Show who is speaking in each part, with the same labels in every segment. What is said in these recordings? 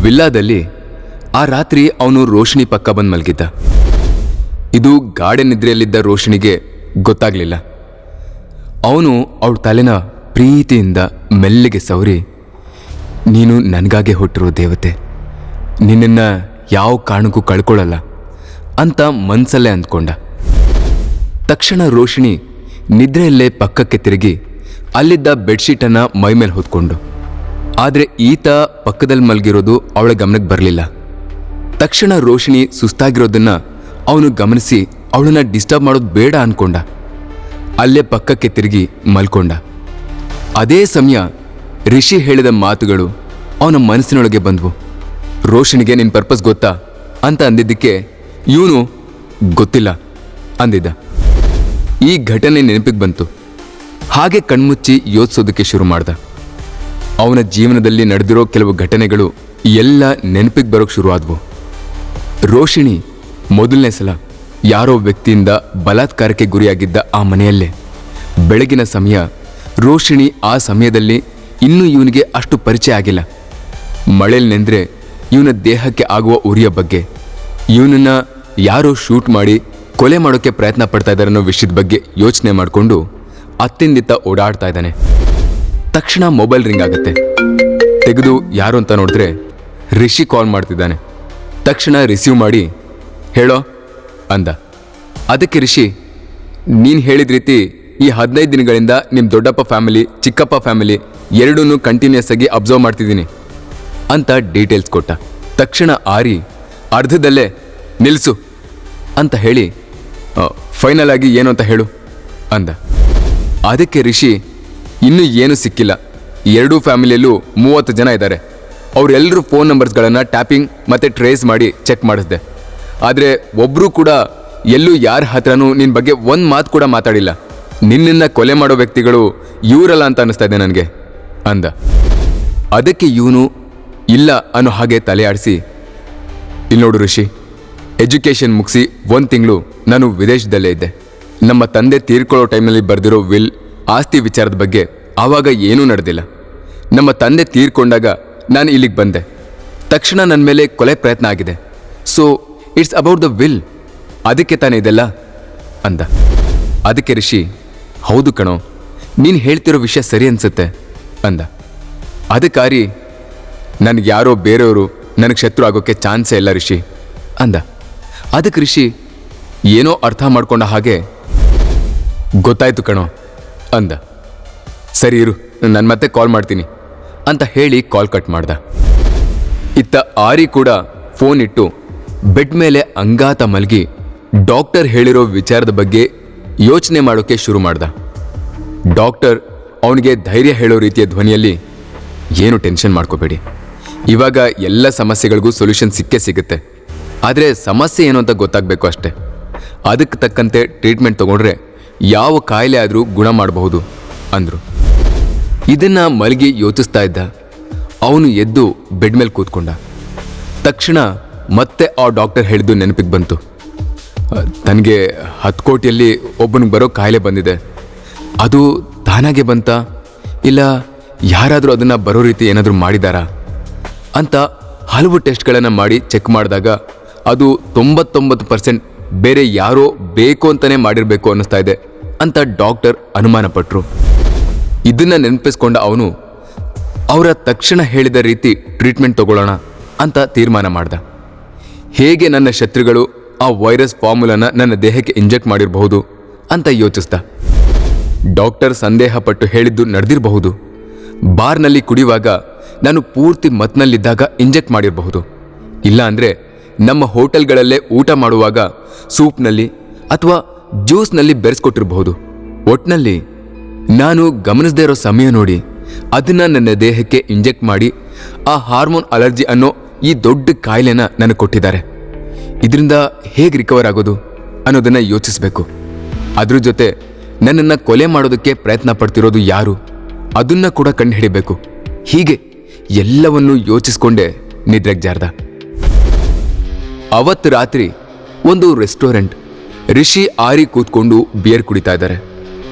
Speaker 1: ವಿಲ್ಲಾದಲ್ಲಿ ಆ ರಾತ್ರಿ ಅವನು ರೋಶಿನಿ ಪಕ್ಕ ಬಂದು ಮಲಗಿದ್ದ. ಇದು ಗಾಢ ನಿದ್ರೆಯಲ್ಲಿದ್ದ ರೋಶಿನಿಗೆ ಗೊತ್ತಾಗ್ಲಿಲ್ಲ. ಅವನು ಅವಳ ತಲೆನ ಪ್ರೀತಿಯಿಂದ ಮೆಲ್ಲಿಗೆ ಸವರಿ, ನೀನು ನನಗಾಗೆ ಹುಟ್ಟಿರೋ ದೇವತೆ, ನಿನ್ನನ್ನು ಯಾವ ಕಾರಣಕ್ಕೂ ಕಳ್ಕೊಳ್ಳಲ್ಲ ಅಂತ ಮನ್ಸಲ್ಲೇ ಅಂದ್ಕೊಂಡ. ತಕ್ಷಣ ರೋಶಿನಿ ನಿದ್ರೆಯಲ್ಲೇ ಪಕ್ಕಕ್ಕೆ ತಿರುಗಿ ಅಲ್ಲಿದ್ದ ಬೆಡ್ಶೀಟನ್ನು ಮೈಮೇಲೆ ಹೊತ್ಕೊಂಡು, ಆದರೆ ಈತ ಪಕ್ಕದಲ್ಲಿ ಮಲಗಿರೋದು ಅವಳ ಗಮನಕ್ಕೆ ಬರಲಿಲ್ಲ. ತಕ್ಷಣ ರೋಶಿನಿ ಸುಸ್ತಾಗಿರೋದನ್ನ ಅವನು ಗಮನಿಸಿ ಅವಳನ್ನ ಡಿಸ್ಟರ್ಬ್ ಮಾಡೋದು ಬೇಡ ಅನ್ಕೊಂಡ. ಅಲ್ಲೇ ಪಕ್ಕಕ್ಕೆ ತಿರುಗಿ ಮಲ್ಕೊಂಡ. ಅದೇ ಸಮಯ ರಿಷಿ ಹೇಳಿದ ಮಾತುಗಳು ಅವನ ಮನಸ್ಸಿನೊಳಗೆ ಬಂದ್ವು. ರೋಶಿನಿಗೆ ನಿನ್ನ ಪರ್ಪಸ್ ಗೊತ್ತಾ ಅಂತ ಅಂದಿದ್ದಕ್ಕೆ ಇವನು ಗೊತ್ತಿಲ್ಲ ಅಂದಿದ್ದ. ಈ ಘಟನೆ ನೆನಪಿಗೆ ಬಂತು. ಹಾಗೆ ಕಣ್ಮುಚ್ಚಿ ಯೋಚಿಸೋದಕ್ಕೆ ಶುರು ಮಾಡ್ದ. ಅವನ ಜೀವನದಲ್ಲಿ ನಡೆದಿರೋ ಕೆಲವು ಘಟನೆಗಳು ಎಲ್ಲ ನೆನಪಿಗೆ ಬರೋಕ್ಕೆ ಶುರುವಾದವು. ರೋಶಿನಿ ಮೊದಲನೇ ಸಲ ಯಾರೋ ವ್ಯಕ್ತಿಯಿಂದ ಬಲಾತ್ಕಾರಕ್ಕೆ ಗುರಿಯಾಗಿದ್ದ ಆ ಮನೆಯಲ್ಲೇ. ಬೆಳಗಿನ ಸಮಯ. ರೋಶಿನಿ ಆ ಸಮಯದಲ್ಲಿ ಇನ್ನೂ ಇವನಿಗೆ ಅಷ್ಟು ಪರಿಚಯ ಆಗಿಲ್ಲ. ಮಳೆಯಲ್ಲಿ ನೆಂದ್ರೆ ಇವನ ದೇಹಕ್ಕೆ ಆಗುವ ಉರಿಯ ಬಗ್ಗೆ, ಇವನನ್ನ ಯಾರೋ ಶೂಟ್ ಮಾಡಿ ಕೊಲೆ ಮಾಡೋಕ್ಕೆ ಪ್ರಯತ್ನ ಪಡ್ತಾ ಇದ್ದಾರೆ ಅನ್ನೋ ವಿಷಯದ ಬಗ್ಗೆ ಯೋಚನೆ ಮಾಡಿಕೊಂಡು ಅತ್ತಿಂದಿತ್ತ ಓಡಾಡ್ತಾ ಇದ್ದಾನೆ. ತಕ್ಷಣ ಮೊಬೈಲ್ ರಿಂಗ್ ಆಗುತ್ತೆ. ತೆಗೆದು ಯಾರು ಅಂತ ನೋಡಿದ್ರೆ ರಿಷಿ ಕಾಲ್ ಮಾಡ್ತಿದ್ದಾನೆ. ತಕ್ಷಣ ರಿಸೀವ್ ಮಾಡಿ, ಹೇಳೋ ಅಂದ. ಅದಕ್ಕೆ ರಿಷಿ, ನೀನು ಹೇಳಿದ ರೀತಿ ಈ 15 ದಿನಗಳಿಂದ ನಿಮ್ಮ ದೊಡ್ಡಪ್ಪ ಫ್ಯಾಮಿಲಿ, ಚಿಕ್ಕಪ್ಪ ಫ್ಯಾಮಿಲಿ ಎರಡನ್ನೂ ಕಂಟಿನ್ಯೂಸ್ ಆಗಿ ಅಬ್ಸರ್ವ್ ಮಾಡ್ತಿದ್ದೀನಿ ಅಂತ ಡೀಟೇಲ್ಸ್ ಕೊಟ್ಟ. ತಕ್ಷಣ ಆರಿ ಅರ್ಧದಲ್ಲೇ ನಿಲ್ಲಿಸು ಅಂತ ಹೇಳಿ, ಫೈನಲ್ ಆಗಿ ಏನು ಅಂತ ಹೇಳು ಅಂದ. ಅದಕ್ಕೆ ರಿಷಿ, ಇನ್ನೂ ಏನೂ ಸಿಕ್ಕಿಲ್ಲ, ಎರಡೂ ಫ್ಯಾಮಿಲಿಯಲ್ಲೂ 30 ಜನ ಇದ್ದಾರೆ, ಅವರೆಲ್ಲರೂ ಫೋನ್ ನಂಬರ್ಸ್ಗಳನ್ನು ಟ್ಯಾಪಿಂಗ್ ಮತ್ತು ಟ್ರೇಸ್ ಮಾಡಿ ಚೆಕ್ ಮಾಡಿಸ್ದೆ. ಆದರೆ ಒಬ್ಬರೂ ಕೂಡ ಎಲ್ಲೂ ಯಾರ ಹತ್ರನೂ ನಿನ್ನ ಬಗ್ಗೆ ಒಂದು ಮಾತು ಕೂಡ ಮಾತಾಡಿಲ್ಲ. ನಿನ್ನನ್ನು ಕೊಲೆ ಮಾಡೋ ವ್ಯಕ್ತಿಗಳು ಇವರಲ್ಲ ಅಂತ ಅನ್ನಿಸ್ತಾ ಇದೆ ನನಗೆ ಅಂದ. ಅದಕ್ಕೆ ಇವನು ಇಲ್ಲ ಅನ್ನೋ ಹಾಗೆ ತಲೆ ಆಡಿಸಿ, ಇಲ್ಲಿ ನೋಡು ರಿಷಿ, ಎಜುಕೇಷನ್ ಮುಗಿಸಿ 1 ತಿಂಗಳು ನಾನು ವಿದೇಶದಲ್ಲೇ ಇದ್ದೆ. ನಮ್ಮ ತಂದೆ ತೀರ್ಕೊಳ್ಳೋ ಟೈಮ್ನಲ್ಲಿ ಬರೆದಿರೋ ವಿಲ್, ಆಸ್ತಿ ವಿಚಾರದ ಬಗ್ಗೆ ಆವಾಗ ಏನೂ ನಡೆದಿಲ್ಲ. ನಮ್ಮ ತಂದೆ ತೀರ್ಕೊಂಡಾಗ ನಾನು ಇಲ್ಲಿಗೆ ಬಂದೆ. ತಕ್ಷಣ ನನ್ನ ಮೇಲೆ ಕೊಲೆ ಪ್ರಯತ್ನ ಆಗಿದೆ. So it's about the will, ಅದಕ್ಕೆ ತಾನೇ ಇದೆಲ್ಲ ಅಂದ. ಅದಕ್ಕೆ ರಿಷಿ, ಹೌದು ಕಣೋ, ನೀನು ಹೇಳ್ತಿರೋ ವಿಷಯ ಸರಿ ಅನ್ಸುತ್ತೆ ಅಂದ. ಅದಕ್ಕಾರಿ, ನನಗೆ ಯಾರೋ ಬೇರೆಯವರು ನನಗೆ ಶತ್ರು ಆಗೋಕ್ಕೆ ಚಾನ್ಸೇ ಇಲ್ಲ ರಿಷಿ ಅಂದ. ಅದಕ್ಕೆ ರಿಷಿ ಏನೋ ಅರ್ಥ ಮಾಡ್ಕೊಂಡ ಹಾಗೆ, ಗೊತ್ತಾಯ್ತು ಕಣೋ ಅಂದ. ಸರಿ ಇರು, ನಾನು ಮತ್ತೆ ಕಾಲ್ ಮಾಡ್ತೀನಿ ಅಂತ ಹೇಳಿ ಕಾಲ್ ಕಟ್ ಮಾಡ್ದ. ಇತ್ತ ಆರಿ ಕೂಡ ಫೋನ್ ಇಟ್ಟು ಬೆಡ್ ಮೇಲೆ ಅಂಗಾತ ಮಲಗಿ ಡಾಕ್ಟರ್ ಹೇಳಿರೋ ವಿಚಾರದ ಬಗ್ಗೆ ಯೋಚನೆ ಮಾಡೋಕ್ಕೆ ಶುರು ಮಾಡ್ದ. ಡಾಕ್ಟರ್ ಅವನಿಗೆ ಧೈರ್ಯ ಹೇಳೋ ರೀತಿಯ ಧ್ವನಿಯಲ್ಲಿ, ಏನು ಟೆನ್ಷನ್ ಮಾಡ್ಕೋಬೇಡಿ, ಇವಾಗ ಎಲ್ಲ ಸಮಸ್ಯೆಗಳಿಗೂ ಸೊಲ್ಯೂಷನ್ ಸಿಕ್ಕೇ ಸಿಗುತ್ತೆ, ಆದರೆ ಸಮಸ್ಯೆ ಏನು ಅಂತ ಗೊತ್ತಾಗಬೇಕು ಅಷ್ಟೆ. ಅದಕ್ಕೆ ತಕ್ಕಂತೆ ಟ್ರೀಟ್ಮೆಂಟ್ ತಗೊಂಡ್ರೆ ಯಾವ ಕಾಯಿಲೆ ಆದರೂ ಗುಣ ಮಾಡಬಹುದು ಅಂದರು. ಇದನ್ನು ಮಲಗಿ ಯೋಚಿಸ್ತಾ ಇದ್ದ. ಅವನು ಎದ್ದು ಬೆಡ್ ಮೇಲೆ ಕೂತ್ಕೊಂಡ. ತಕ್ಷಣ ಮತ್ತೆ ಆ ಡಾಕ್ಟರ್ ಹೇಳಿದ್ದು ನೆನಪಿಗೆ ಬಂತು. ತನಗೆ 10 ಕೋಟಿಯಲ್ಲಿ ಒಬ್ಬನಿಗೆ ಬರೋ ಕಾಯಿಲೆ ಬಂದಿದೆ, ಅದು ತಾನಾಗೆ ಬಂತಾ ಇಲ್ಲ ಯಾರಾದರೂ ಅದನ್ನು ಬರೋ ರೀತಿ ಏನಾದರೂ ಮಾಡಿದಾರಾ ಅಂತ ಹಲವು ಟೆಸ್ಟ್ಗಳನ್ನು ಮಾಡಿ ಚೆಕ್ ಮಾಡಿದಾಗ ಅದು 99% ಬೇರೆ ಯಾರೋ ಬೇಕು ಅಂತಲೇ ಮಾಡಿರಬೇಕು ಅನ್ನಿಸ್ತಾ ಇದೆ ಅಂತ ಡಾಕ್ಟರ್ ಅನುಮಾನ ಪಟ್ಟರು. ಇದನ್ನು ನೆನಪಿಸ್ಕೊಂಡ ಅವನು ಅವರ ತಕ್ಷಣ ಹೇಳಿದ ರೀತಿ ಟ್ರೀಟ್ಮೆಂಟ್ ತಗೊಳ್ಳೋಣ ಅಂತ ತೀರ್ಮಾನ ಮಾಡ್ದ. ಹೇಗೆ ನನ್ನ ಶತ್ರುಗಳು ಆ ವೈರಸ್ ಫಾರ್ಮುಲಾನ ನನ್ನ ದೇಹಕ್ಕೆ ಇಂಜೆಕ್ಟ್ ಮಾಡಿರಬಹುದು ಅಂತ ಯೋಚಿಸ್ದ. ಡಾಕ್ಟರ್ ಸಂದೇಹ ಪಟ್ಟು ಹೇಳಿದ್ದು ನಡೆದಿರಬಹುದು. ಬಾರ್ನಲ್ಲಿ ಕುಡಿಯುವಾಗ ನಾನು ಪೂರ್ತಿ ಮತ್ನಲ್ಲಿದ್ದಾಗ ಇಂಜೆಕ್ಟ್ ಮಾಡಿರಬಹುದು. ಇಲ್ಲ ಅಂದರೆ ನಮ್ಮ ಹೋಟೆಲ್ಗಳಲ್ಲೇ ಊಟ ಮಾಡುವಾಗ ಸೂಪ್ನಲ್ಲಿ ಅಥವಾ ಜ್ಯೂಸ್ನಲ್ಲಿ ಬೆರೆಸ್ಕೊಟ್ಟಿರಬಹುದು. ಒಟ್ನಲ್ಲಿ ನಾನು ಗಮನಿಸದೇ ಇರೋ ಸಮಯ ನೋಡಿ ಅದನ್ನು ನನ್ನ ದೇಹಕ್ಕೆ ಇಂಜೆಕ್ಟ್ ಮಾಡಿ ಆ ಹಾರ್ಮೋನ್ ಅಲರ್ಜಿ ಅನ್ನೋ ಈ ದೊಡ್ಡ ಕಾಯಿಲೆನ ನನಗೆ ಕೊಟ್ಟಿದ್ದಾರೆ. ಇದರಿಂದ ಹೇಗೆ ರಿಕವರ್ ಆಗೋದು ಅನ್ನೋದನ್ನು ಯೋಚಿಸಬೇಕು. ಅದ್ರ ಜೊತೆ ನನ್ನನ್ನು ಕೊಲೆ ಮಾಡೋದಕ್ಕೆ ಪ್ರಯತ್ನ ಪಡ್ತಿರೋದು ಯಾರು ಅದನ್ನು ಕೂಡ ಕಂಡುಹಿಡಿಬೇಕು. ಹೀಗೆ ಎಲ್ಲವನ್ನೂ ಯೋಚಿಸ್ಕೊಂಡೇ ನಿದ್ರೆಗೆ ಜಾರ್ದ. ಅವತ್ತು ರಾತ್ರಿ ಒಂದು ರೆಸ್ಟೋರೆಂಟ್. ರಿಷಿ ಆರಿ ಕೂತ್ಕೊಂಡು ಬಿಯರ್ ಕುಡಿತಾ ಇದ್ದಾರೆ.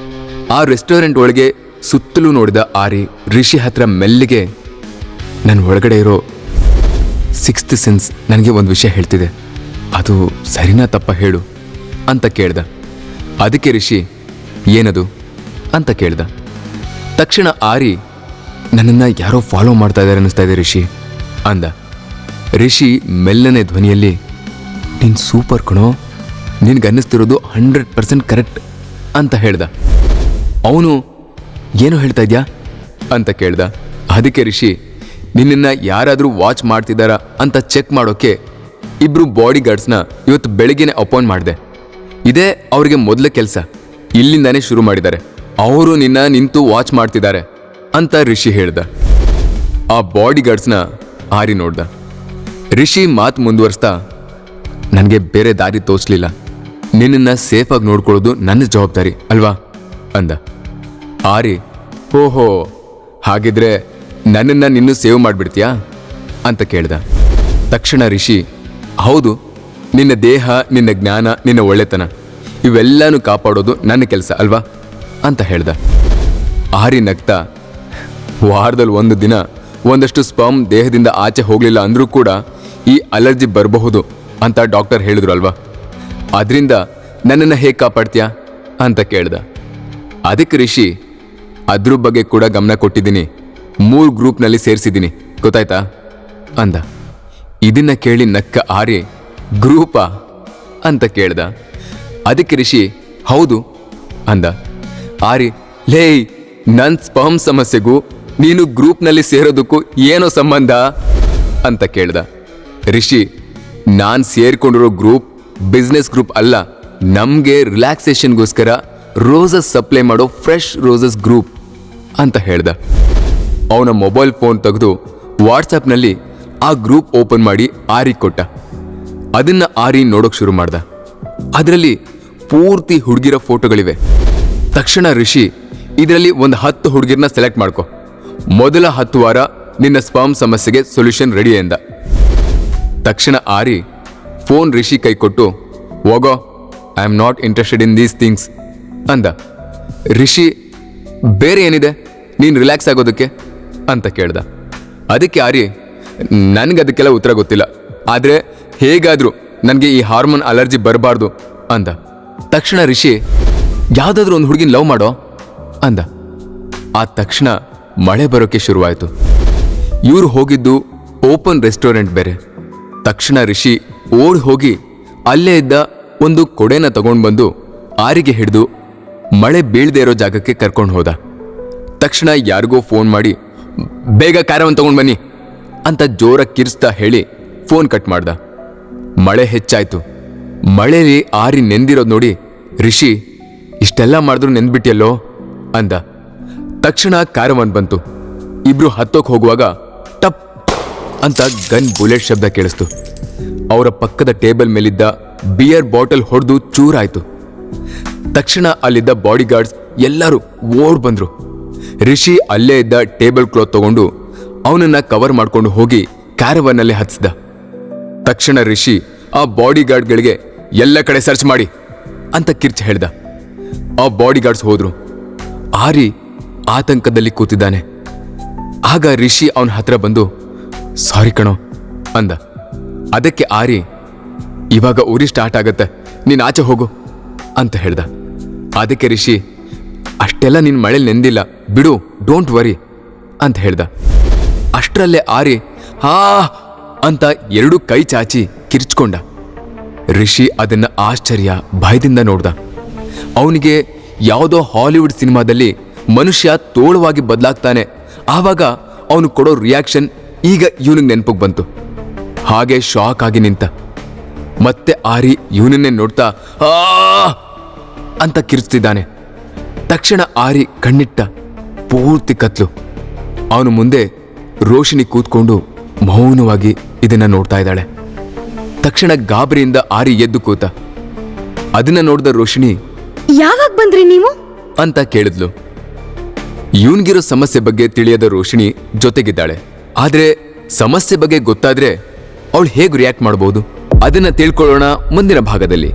Speaker 1: ಆ ರೆಸ್ಟೋರೆಂಟ್ ಒಳಗೆ ಸುತ್ತಲೂ ನೋಡಿದ ಆರಿ ರಿಷಿ ಹತ್ರ ಮೆಲ್ಲಿಗೆ, ನನ್ನ ಒಳಗಡೆ ಇರೋ ಸಿಕ್ಸ್ತ್ ಸೆನ್ಸ್ ನನಗೆ ಒಂದು ವಿಷಯ ಹೇಳ್ತಿದೆ, ಅದು ಸರಿನಾ ತಪ್ಪ ಹೇಳು ಅಂತ ಕೇಳ್ದ. ಅದಕ್ಕೆ ರಿಷಿ ಏನದು ಅಂತ ಕೇಳ್ದ. ತಕ್ಷಣ ಆರಿ ನನ್ನನ್ನು ಯಾರೋ ಫಾಲೋ ಮಾಡ್ತಾ ಇದ್ದಾರೆ ಅನ್ನಿಸ್ತಾ ಇದೆ ರಿಷಿ ಅಂದ. ರಿಷಿ ಮೆಲ್ಲನೆ ಧ್ವನಿಯಲ್ಲಿ, ನೀನು ಸೂಪರ್ ಕಣೋ, ನಿನ್ಗನ್ನಿಸ್ತಿರೋದು 100% ಕರೆಕ್ಟ್ ಅಂತ ಹೇಳ್ದ. ಅವನು ಏನು ಹೇಳ್ತಾ ಇದ್ಯಾ ಅಂತ ಕೇಳ್ದ. ಅದಕ್ಕೆ ರಿಷಿ, ನಿನ್ನನ್ನು ಯಾರಾದರೂ ವಾಚ್ ಮಾಡ್ತಿದ್ದಾರಾ ಅಂತ ಚೆಕ್ ಮಾಡೋಕ್ಕೆ ಇಬ್ರು ಬಾಡಿ ಗಾರ್ಡ್ಸ್ನ ಇವತ್ತು ಬೆಳಗ್ಗೆನೆ ಅಪಾಯಿಂಟ್ ಮಾಡಿದೆ. ಇದೇ ಅವ್ರಿಗೆ ಮೊದಲ ಕೆಲಸ, ಇಲ್ಲಿಂದಾನೇ ಶುರು ಮಾಡಿದ್ದಾರೆ. ಅವರು ನಿನ್ನ ನಿಂತು ವಾಚ್ ಮಾಡ್ತಿದ್ದಾರೆ ಅಂತ ರಿಷಿ ಹೇಳ್ದ. ಆ ಬಾಡಿ ಗಾರ್ಡ್ಸ್ನ ಆರಿ ನೋಡ್ದ. ರಿಷಿ ಮಾತು ಮುಂದುವರಿಸ್ತಾ, ನನಗೆ ಬೇರೆ ದಾರಿ ತೋರಿಸ್ಲಿಲ್ಲ, ನಿನ್ನನ್ನು ಸೇಫಾಗಿ ನೋಡ್ಕೊಳ್ಳೋದು ನನ್ನ ಜವಾಬ್ದಾರಿ ಅಲ್ವಾ ಅಂದ. ಆರಿ, ಓಹೋ ಹಾಗಿದ್ರೆ ನನ್ನನ್ನು ನಿನ್ನೂ ಸೇವ್ ಮಾಡಿಬಿಡ್ತೀಯಾ ಅಂತ ಕೇಳ್ದ. ತಕ್ಷಣ ರಿಷಿ, ಹೌದು, ನಿನ್ನ ದೇಹ, ನಿನ್ನ ಜ್ಞಾನ, ನಿನ್ನ ಒಳ್ಳೆತನ ಇವೆಲ್ಲನೂ ಕಾಪಾಡೋದು ನನ್ನ ಕೆಲಸ ಅಲ್ವಾ ಅಂತ ಹೇಳ್ದ. ಆರಿ ನಗ್ತಾ, ವಾರದಲ್ಲಿ ಒಂದು ದಿನ ಒಂದಷ್ಟು ಸ್ಪರ್ಮ್ ದೇಹದಿಂದ ಆಚೆ ಹೋಗಲಿಲ್ಲ ಅಂದರೂ ಕೂಡ ಈ ಅಲರ್ಜಿ ಬರಬಹುದು ಅಂತ ಡಾಕ್ಟರ್ ಹೇಳಿದ್ರು ಅಲ್ವಾ, ಅದರಿಂದ ನನ್ನನ್ನು ಹೇಗೆ ಕಾಪಾಡ್ತೀಯಾ ಅಂತ ಕೇಳ್ದ. ಅದಕ್ಕೆ ರಿಷಿ, ಅದ್ರ ಬಗ್ಗೆ ಕೂಡ ಗಮನ ಕೊಟ್ಟಿದ್ದೀನಿ, 3 ಗ್ರೂಪ್ನಲ್ಲಿ ಸೇರಿಸಿದ್ದೀನಿ, ಗೊತ್ತಾಯ್ತಾ ಅಂದ. ಇದನ್ನ ಕೇಳಿ ನಕ್ಕ ಆರಿ, ಗ್ರೂಪಾ ಅಂತ ಕೇಳ್ದ. ಅದಕ್ಕೆ ರಿಷಿ, ಹೌದು ಅಂದ. ಆರಿ, ಲೇ, ನನ್ನ ಸ್ಪರ್ಮ್ ಸಮಸ್ಯೆಗೂ ನೀನು ಗ್ರೂಪ್ನಲ್ಲಿ ಸೇರೋದಕ್ಕೂ ಏನೋ ಸಂಬಂಧ ಅಂತ ಕೇಳ್ದ. ರಿಷಿ, ನಾನು ಸೇರ್ಕೊಂಡಿರೋ ಗ್ರೂಪ್ ಬಿಸ್ನೆಸ್ ಗ್ರೂಪ್ ಅಲ್ಲ, ನಮಗೆ ರಿಲ್ಯಾಕ್ಸೇಷನ್ಗೋಸ್ಕರ ರೋಸಸ್ ಸಪ್ಲೈ ಮಾಡೋ ಫ್ರೆಶ್ ರೋಸಸ್ ಗ್ರೂಪ್ ಅಂತ ಹೇಳ್ದ. ಅವನ ಮೊಬೈಲ್ ಫೋನ್ ತೆಗೆದು ವಾಟ್ಸಪ್ನಲ್ಲಿ ಆ ಗ್ರೂಪ್ ಓಪನ್ ಮಾಡಿ ಆರಿ ಕೊಟ್ಟ. ಅದನ್ನ ಆರಿ ನೋಡೋಕೆ ಶುರು ಮಾಡ್ದ. ಅದರಲ್ಲಿ ಪೂರ್ತಿ ಹುಡುಗಿರ ಫೋಟೋಗಳಿವೆ. ತಕ್ಷಣ ರಿಷಿ, ಇದರಲ್ಲಿ ಒಂದು 10 ಹುಡುಗಿರನ್ನ ಸೆಲೆಕ್ಟ್ ಮಾಡ್ಕೊ, ಮೊದಲ 10 ವಾರ ನಿನ್ನ ಸ್ಪರ್ಮ್ ಸಮಸ್ಯೆಗೆ ಸೊಲ್ಯೂಷನ್ ರೆಡಿ ಎಂದ. ತಕ್ಷಣ ಆರಿ ಫೋನ್ ರಿಷಿ ಕೈ ಕೊಟ್ಟು, ಹೋಗೋ, I am not interested in these things ಅಂದ. ರಿಷಿ, ಬೇರೆ ಏನಿದೆ ನೀನು ರಿಲ್ಯಾಕ್ಸ್ ಆಗೋದಕ್ಕೆ ಅಂತ ಕೇಳ್ದ. ಅದಕ್ಕೆ ಆರಿ, ನನಗದಕ್ಕೆಲ್ಲ ಉತ್ತರ ಗೊತ್ತಿಲ್ಲ, ಆದರೆ ಹೇಗಾದರೂ ನನಗೆ ಈ ಹಾರ್ಮೋನ್ ಅಲರ್ಜಿ ಬರಬಾರ್ದು ಅಂದ. ತಕ್ಷಣ ರಿಷಿ, ಯಾವುದಾದ್ರೂ ಒಂದು ಹುಡುಗಿನ ಲವ್ ಮಾಡೋ ಅಂದ. ಆ ತಕ್ಷಣ ಮಳೆ ಬರೋಕ್ಕೆ ಶುರುವಾಯಿತು. ಇವರು ಹೋಗಿದ್ದು ಓಪನ್ ರೆಸ್ಟೋರೆಂಟ್ ಬೇರೆ. ತಕ್ಷಣ ರಿಷಿ ಓಡಿ ಹೋಗಿ ಅಲ್ಲೇ ಇದ್ದ ಒಂದು ಕೊಡೆನ ತಗೊಂಡು ಬಂದು ಆರಿಗೆ ಹಿಡಿದು ಮಳೆ ಬೀಳದೆ ಇರೋ ಜಾಗಕ್ಕೆ ಕರ್ಕೊಂಡು ಹೋದ. ತಕ್ಷಣ ಯಾರಿಗೋ ಫೋನ್ ಮಾಡಿ, ಬೇಗ ಕಾರವನ್ನು ತಗೊಂಡು ಬನ್ನಿ ಅಂತ ಜೋರಾಗಿ ಕಿರ್ಸ್ತಾ ಹೇಳಿ ಫೋನ್ ಕಟ್ ಮಾಡ್ದ. ಮಳೆ ಹೆಚ್ಚಾಯ್ತು. ಮಳೆಯಲ್ಲಿ ಆರಿ ನೆಂದಿರೋದು ನೋಡಿ ರಿಷಿ, ಇಷ್ಟೆಲ್ಲ ಮಾಡಿದ್ರು ನೆಂದ್ಬಿಟ್ಟಿಯಲ್ಲೋ ಅಂದ. ತಕ್ಷಣ ಕಾರವನ್ ಬಂತು. ಇಬ್ರು ಹತ್ತೋಕ್ ಹೋಗುವಾಗ ಟಪ್ ಅಂತ ಗನ್ ಬುಲೆಟ್ ಶಬ್ದ ಕೇಳಿಸ್ತು. ಅವರ ಪಕ್ಕದ ಟೇಬಲ್ ಮೇಲಿದ್ದ ಬಿಯರ್ ಬಾಟಲ್ ಹೊಡೆದು ಚೂರಾಯ್ತು. ತಕ್ಷಣ ಅಲ್ಲಿದ್ದ ಬಾಡಿ ಗಾರ್ಡ್ಸ್ ಎಲ್ಲರೂ ಓಡ್ ಬಂದ್ರು. ರಿಷಿ ಅಲ್ಲೇ ಇದ್ದ ಟೇಬಲ್ ಕ್ಲಾತ್ ತಗೊಂಡು ಅವನನ್ನ ಕವರ್ ಮಾಡ್ಕೊಂಡು ಹೋಗಿ ಕ್ಯಾರವನ್ನಲ್ಲಿ ಹತ್ಸಿದ. ತಕ್ಷಣ ರಿಷಿ ಆ ಬಾಡಿ ಗಾರ್ಡ್ಗಳಿಗೆ ಎಲ್ಲ ಕಡೆ ಸರ್ಚ್ ಮಾಡಿ ಅಂತ ಕಿರ್ಚ್ ಹೇಳ್ದ. ಆ ಬಾಡಿ ಗಾರ್ಡ್ಸ್ ಹೋದ್ರು. ಆರಿ ಆತಂಕದಲ್ಲಿ ಕೂತಿದ್ದಾನೆ. ಆಗ ರಿಷಿ ಅವನ ಹತ್ರ ಬಂದು, ಸಾರಿ ಕಣೋ ಅಂದ. ಅದಕ್ಕೆ ಆರಿ, ಇವಾಗ ಉರಿ ಸ್ಟಾರ್ಟ್ ಆಗತ್ತೆ, ನೀನ್ ಆಚೆ ಹೋಗು ಅಂತ ಹೇಳ್ದ. ಅದಕ್ಕೆ ರಿಷಿ, ಅಷ್ಟೆಲ್ಲ ನೀನ್ ಮಳೆಲಿ ನೆಂದಿಲ್ಲ ಬಿಡು, ಡೋಂಟ್ ವರಿ ಅಂತ ಹೇಳ್ದ. ಅಷ್ಟರಲ್ಲೇ ಆರಿ ಹಾ ಅಂತ 2 ಕೈ ಚಾಚಿ ಕಿರ್ಚ್ಕೊಂಡ. ರಿಷಿ ಅದನ್ನ ಆಶ್ಚರ್ಯ ಭಯದಿಂದ ನೋಡ್ದ. ಅವನಿಗೆ ಯಾವುದೋ ಹಾಲಿವುಡ್ ಸಿನಿಮಾದಲ್ಲಿ ಮನುಷ್ಯ ತೋಳವಾಗಿ ಬದಲಾಗ್ತಾನೆ, ಆವಾಗ ಅವನು ಕೊಡೋ ರಿಯಾಕ್ಷನ್ ಈಗ ಇವನಿಗೆ ನೆನಪಿಗೆ ಬಂತು. ಹಾಗೆ ಶಾಕ್ ಆಗಿ ನಿಂತ. ಮತ್ತೆ ಆರಿ ಇವನನ್ನೇ ನೋಡ್ತಾ ಆ ಅಂತ ಕಿರ್ಚ್ತಿದ್ದಾನೆ. ತಕ್ಷಣ ಆರಿ ಕಣ್ಣಿಟ್ಟ. ಪೂರ್ತಿ ಕತ್ಲು. ಅವನು ಮುಂದೆ ರೋಶಿನಿ ಕೂತ್ಕೊಂಡು ಮೌನವಾಗಿ ಇದನ್ನ ನೋಡ್ತಾ ಇದ್ದಾಳೆ. ತಕ್ಷಣ ಗಾಬರಿಯಿಂದ ಆರಿ ಎದ್ದು ಕೂತ. ಅದನ್ನ ನೋಡಿದ ರೋಶಿನಿ,
Speaker 2: ಯಾವಾಗ ಬಂದ್ರಿ ನೀವು
Speaker 1: ಅಂತ ಕೇಳಿದ್ಲು. ಇವನ್ಗಿರೋ ಸಮಸ್ಯೆ ಬಗ್ಗೆ ತಿಳಿಯದ ರೋಶಿನಿ ಜೊತೆಗಿದ್ದಾಳೆ. ಆದ್ರೆ ಸಮಸ್ಯೆ ಬಗ್ಗೆ ಗೊತ್ತಾದ್ರೆ ಅವಳು ಹೇಗೆ ರಿಯಾಕ್ಟ್ ಮಾಡಬಹುದು ಅದನ್ನ ತಿಳ್ಕೊಳ್ಳೋಣ ಮುಂದಿನ ಭಾಗದಲ್ಲಿ.